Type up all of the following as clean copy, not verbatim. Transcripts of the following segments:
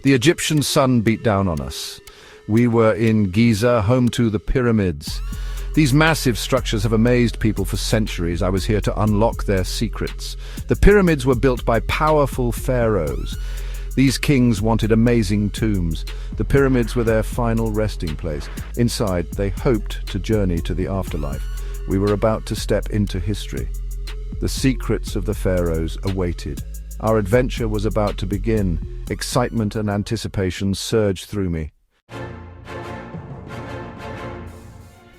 The Egyptian sun beat down on us. We were in Giza, home to the pyramids. These massive structures have amazed people for centuries. I was here to unlock their secrets. The pyramids were built by powerful pharaohs. These kings wanted amazing tombs. The pyramids were their final resting place. Inside, they hoped to journey to the afterlife. We were about to step into history. The secrets of the pharaohs awaited. Our adventure was about to begin. Excitement and anticipation surged through me.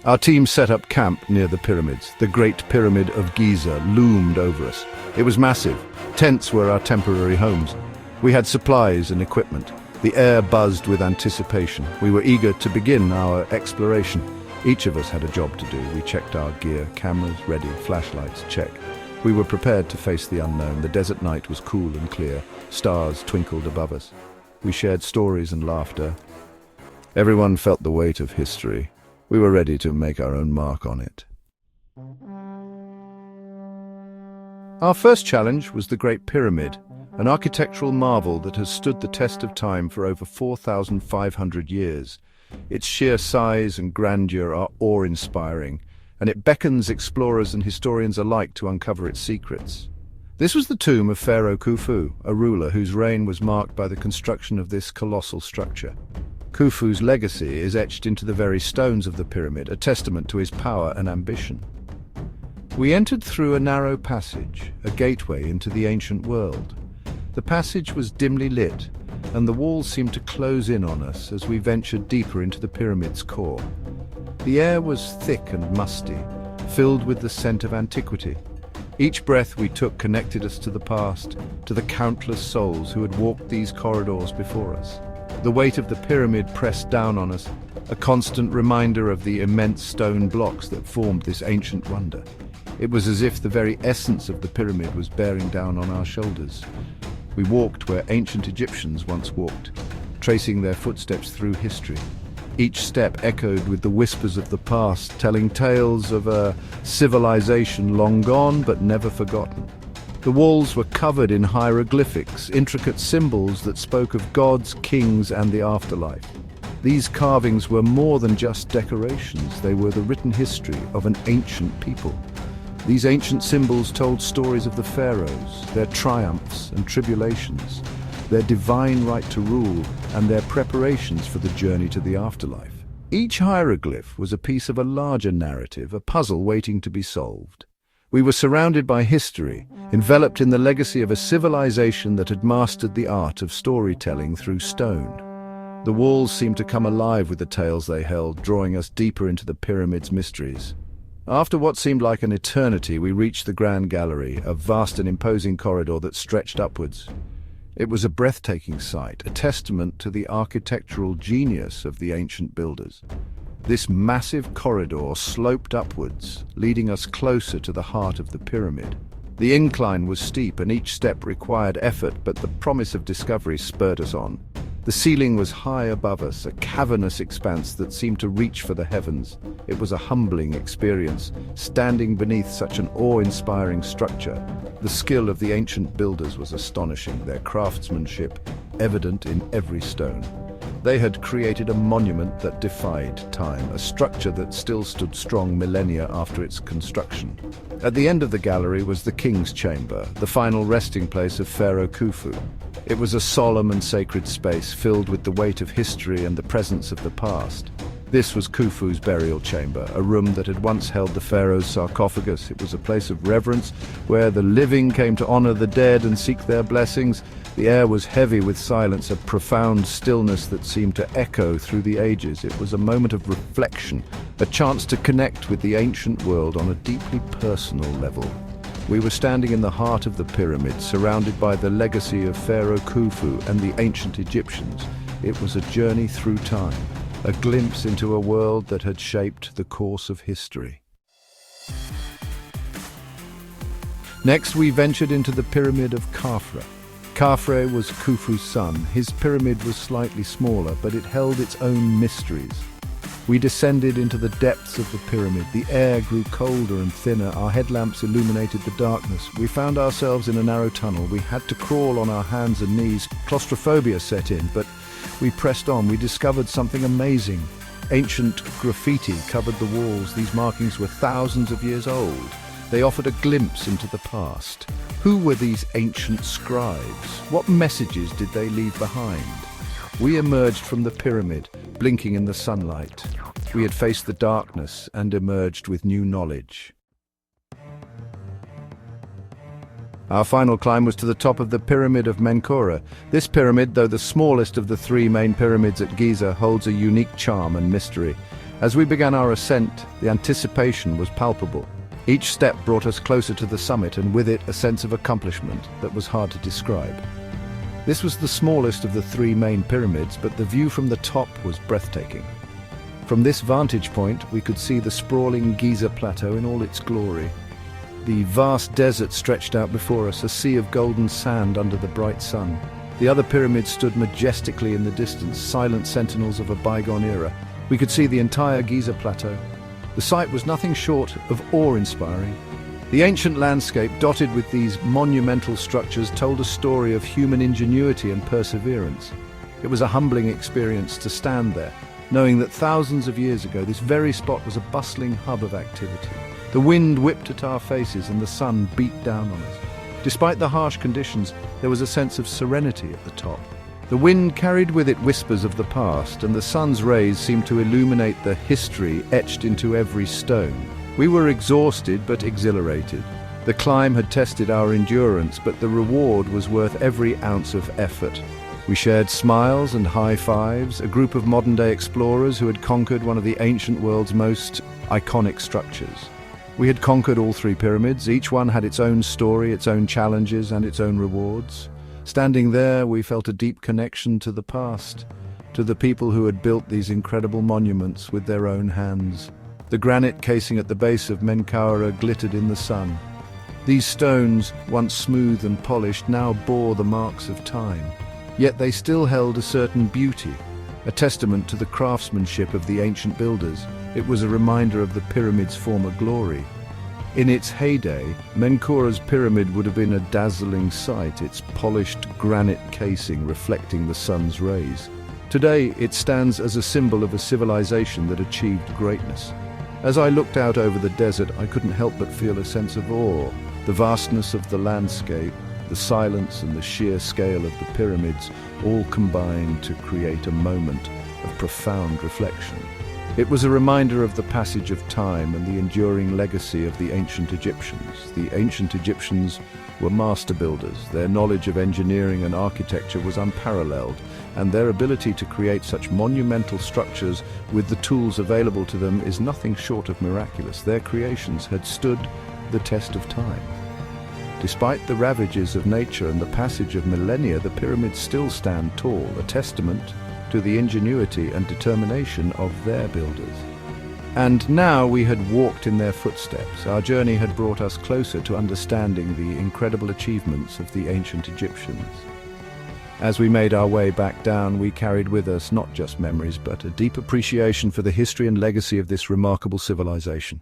Our team set up camp near the pyramids. The Great Pyramid of Giza loomed over us. It was massive. Tents were our temporary homes. We had supplies and equipment. The air buzzed with anticipation. We were eager to begin our exploration. Each of us had a job to do. We checked our gear, cameras ready, flashlights check. We were prepared to face the unknown. The desert night was cool and clear. Stars twinkled above us. We shared stories and laughter. Everyone felt the weight of history. We were ready to make our own mark on it. Our first challenge was the Great Pyramid, an architectural marvel that has stood the test of time for over 4,500 years. Its sheer size and grandeur are awe-inspiring, and it beckons explorers and historians alike to uncover its secrets. This was the tomb of Pharaoh Khufu, a ruler whose reign was marked by the construction of this colossal structure. Khufu's legacy is etched into the very stones of the pyramid, a testament to his power and ambition. We entered through a narrow passage, a gateway into the ancient world. The passage was dimly lit, and the walls seemed to close in on us as we ventured deeper into the pyramid's core. The air was thick and musty, filled with the scent of antiquity. Each breath we took connected us to the past, to the countless souls who had walked these corridors before us. The weight of the pyramid pressed down on us, a constant reminder of the immense stone blocks that formed this ancient wonder. It was as if the very essence of the pyramid was bearing down on our shoulders. We walked where ancient Egyptians once walked, tracing their footsteps through history. Each step echoed with the whispers of the past, telling tales of a civilization long gone but never forgotten. The walls were covered in hieroglyphics, intricate symbols that spoke of gods, kings, and the afterlife. These carvings were more than just decorations. They were the written history of an ancient people. These ancient symbols told stories of the pharaohs, their triumphs and tribulations, their divine right to rule, and their preparations for the journey to the afterlife. Each hieroglyph was a piece of a larger narrative, a puzzle waiting to be solved. We were surrounded by history, enveloped in the legacy of a civilization that had mastered the art of storytelling through stone. The walls seemed to come alive with the tales they held, drawing us deeper into the pyramid's mysteries. After what seemed like an eternity, we reached the Grand Gallery, a vast and imposing corridor that stretched upwards. It was a breathtaking sight, a testament to the architectural genius of the ancient builders. This massive corridor sloped upwards, leading us closer to the heart of the pyramid. The incline was steep and each step required effort, but the promise of discovery spurred us on. The ceiling was high above us, a cavernous expanse that seemed to reach for the heavens. It was a humbling experience, standing beneath such an awe-inspiring structure. The skill of the ancient builders was astonishing, their craftsmanship evident in every stone. They had created a monument that defied time, a structure that still stood strong millennia after its construction. At the end of the gallery was the king's chamber, the final resting place of Pharaoh Khufu. It was a solemn and sacred space filled with the weight of history and the presence of the past. This was Khufu's burial chamber, a room that had once held the pharaoh's sarcophagus. It was a place of reverence where the living came to honor the dead and seek their blessings. The air was heavy with silence, a profound stillness that seemed to echo through the ages. It was a moment of reflection, a chance to connect with the ancient world on a deeply personal level. We were standing in the heart of the pyramid, surrounded by the legacy of Pharaoh Khufu and the ancient Egyptians. It was a journey through time, a glimpse into a world that had shaped the course of history. Next, we ventured into the pyramid of Khafre. Khafre was Khufu's son. His pyramid was slightly smaller, but it held its own mysteries. We descended into the depths of the pyramid. The air grew colder and thinner. Our headlamps illuminated the darkness. We found ourselves in a narrow tunnel. We had to crawl on our hands and knees. Claustrophobia set in, but we pressed on. We discovered something amazing. Ancient graffiti covered the walls. These markings were thousands of years old. They offered a glimpse into the past. Who were these ancient scribes? What messages did they leave behind? We emerged from the pyramid, blinking in the sunlight. We had faced the darkness and emerged with new knowledge. Our final climb was to the top of the Pyramid of Menkora. This pyramid, though the smallest of the three main pyramids at Giza, holds a unique charm and mystery. As we began our ascent, the anticipation was palpable. Each step brought us closer to the summit, and with it a sense of accomplishment that was hard to describe. This was the smallest of the three main pyramids, but the view from the top was breathtaking. From this vantage point, we could see the sprawling Giza Plateau in all its glory. The vast desert stretched out before us, a sea of golden sand under the bright sun. The other pyramids stood majestically in the distance, silent sentinels of a bygone era. We could see the entire Giza Plateau. The sight was nothing short of awe-inspiring. The ancient landscape, dotted with these monumental structures, told a story of human ingenuity and perseverance. It was a humbling experience to stand there, knowing that thousands of years ago this very spot was a bustling hub of activity. The wind whipped at our faces and the sun beat down on us. Despite the harsh conditions, there was a sense of serenity at the top. The wind carried with it whispers of the past, and the sun's rays seemed to illuminate the history etched into every stone. We were exhausted but exhilarated. The climb had tested our endurance, but the reward was worth every ounce of effort. We shared smiles and high fives, a group of modern-day explorers who had conquered one of the ancient world's most iconic structures. We had conquered all three pyramids. Each one had its own story, its own challenges, and its own rewards. Standing there, we felt a deep connection to the past, to the people who had built these incredible monuments with their own hands. The granite casing at the base of Menkora glittered in the sun. These stones, once smooth and polished, now bore the marks of time. Yet they still held a certain beauty, a testament to the craftsmanship of the ancient builders. It was a reminder of the pyramid's former glory. In its heyday, Menkora's pyramid would have been a dazzling sight, its polished granite casing reflecting the sun's rays. Today, it stands as a symbol of a civilization that achieved greatness. As I looked out over the desert, I couldn't help but feel a sense of awe. The vastness of the landscape, the silence and the sheer scale of the pyramids all combined to create a moment of profound reflection. It was a reminder of the passage of time and the enduring legacy of the ancient Egyptians. The ancient Egyptians were master builders. Their knowledge of engineering and architecture was unparalleled, and their ability to create such monumental structures with the tools available to them is nothing short of miraculous. Their creations had stood the test of time. Despite the ravages of nature and the passage of millennia, the pyramids still stand tall, a testament to the ingenuity and determination of their builders. And now we had walked in their footsteps. Our journey had brought us closer to understanding the incredible achievements of the ancient Egyptians. As we made our way back down, we carried with us not just memories, but a deep appreciation for the history and legacy of this remarkable civilization.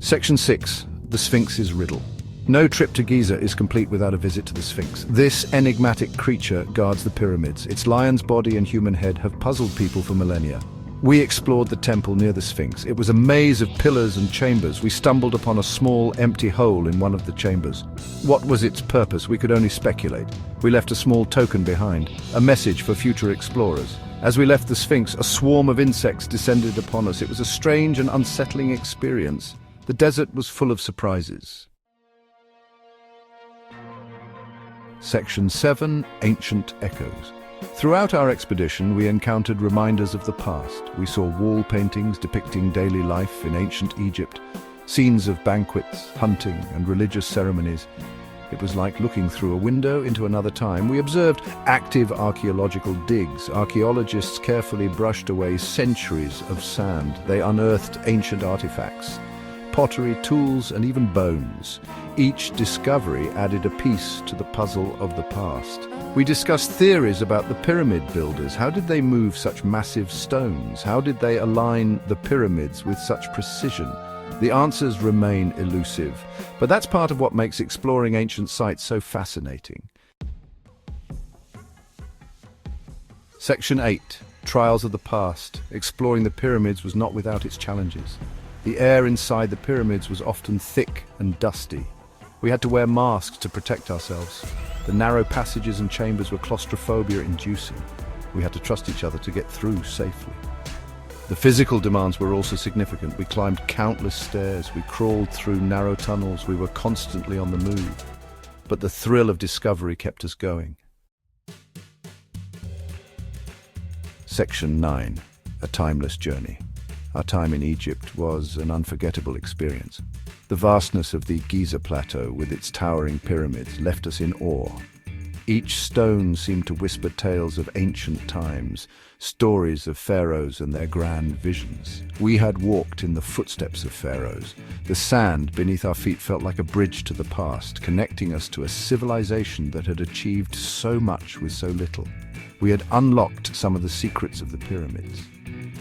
Section 6. The Sphinx's Riddle. No trip to Giza is complete without a visit to the Sphinx. This enigmatic creature guards the pyramids. Its lion's body and human head have puzzled people for millennia. We explored the temple near the Sphinx. It was a maze of pillars and chambers. We stumbled upon a small, empty hole in one of the chambers. What was its purpose? We could only speculate. We left a small token behind, a message for future explorers. As we left the Sphinx, a swarm of insects descended upon us. It was a strange and unsettling experience. The desert was full of surprises. Section 7. Ancient Echoes. Throughout our expedition, we encountered reminders of the past. We saw wall paintings depicting daily life in ancient Egypt, scenes of banquets, hunting, and religious ceremonies. It was like looking through a window into another time. We observed active archaeological digs. Archaeologists carefully brushed away centuries of sand. They unearthed ancient artifacts, pottery, tools, and even bones. Each discovery added a piece to the puzzle of the past. We discussed theories about the pyramid builders. How did they move such massive stones? How did they align the pyramids with such precision? The answers remain elusive, but that's part of what makes exploring ancient sites so fascinating. Section 8. Trials of the Past. Exploring the pyramids was not without its challenges. The air inside the pyramids was often thick and dusty. We had to wear masks to protect ourselves. The narrow passages and chambers were claustrophobia-inducing. We had to trust each other to get through safely. The physical demands were also significant. We climbed countless stairs. We crawled through narrow tunnels. We were constantly on the move. But the thrill of discovery kept us going. Section 9. A timeless journey. Our time in Egypt was an unforgettable experience. The vastness of the Giza Plateau with its towering pyramids left us in awe. Each stone seemed to whisper tales of ancient times, stories of pharaohs and their grand visions. We had walked in the footsteps of pharaohs. The sand beneath our feet felt like a bridge to the past, connecting us to a civilization that had achieved so much with so little. We had unlocked some of the secrets of the pyramids.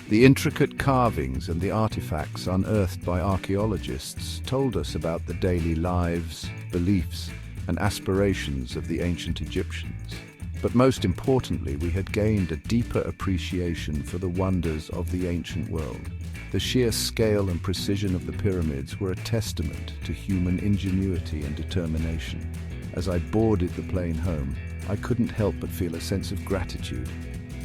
The intricate carvings and the artifacts unearthed by archaeologists told us about the daily lives, beliefs, and aspirations of the ancient Egyptians. But most importantly, we had gained a deeper appreciation for the wonders of the ancient world. The sheer scale and precision of the pyramids were a testament to human ingenuity and determination. As I boarded the plane home, I couldn't help but feel a sense of gratitude.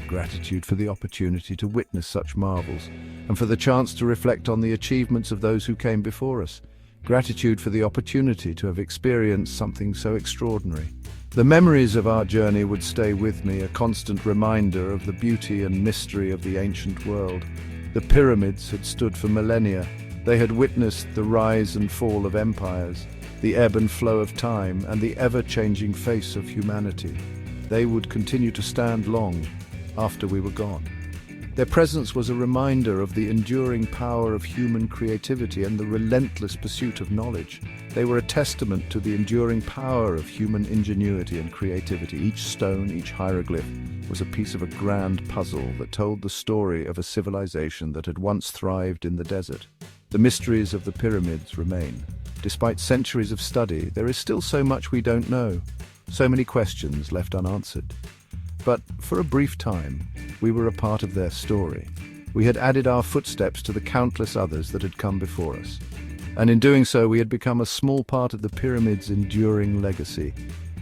Gratitude for the opportunity to witness such marvels, and for the chance to reflect on the achievements of those who came before us. Gratitude for the opportunity to have experienced something so extraordinary. The memories of our journey would stay with me, a constant reminder of the beauty and mystery of the ancient world. The pyramids had stood for millennia. They had witnessed the rise and fall of empires, the ebb and flow of time, and the ever-changing face of humanity. They would continue to stand long after we were gone. Their presence was a reminder of the enduring power of human creativity and the relentless pursuit of knowledge. They were a testament to the enduring power of human ingenuity and creativity. Each stone, each hieroglyph, was a piece of a grand puzzle that told the story of a civilization that had once thrived in the desert. The mysteries of the pyramids remain. Despite centuries of study, there is still so much we don't know, so many questions left unanswered. But for a brief time, we were a part of their story. We had added our footsteps to the countless others that had come before us. And in doing so, we had become a small part of the pyramid's enduring legacy.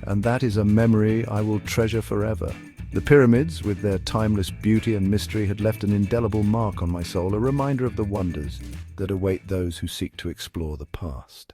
And that is a memory I will treasure forever. The pyramids, with their timeless beauty and mystery, had left an indelible mark on my soul, a reminder of the wonders that await those who seek to explore the past.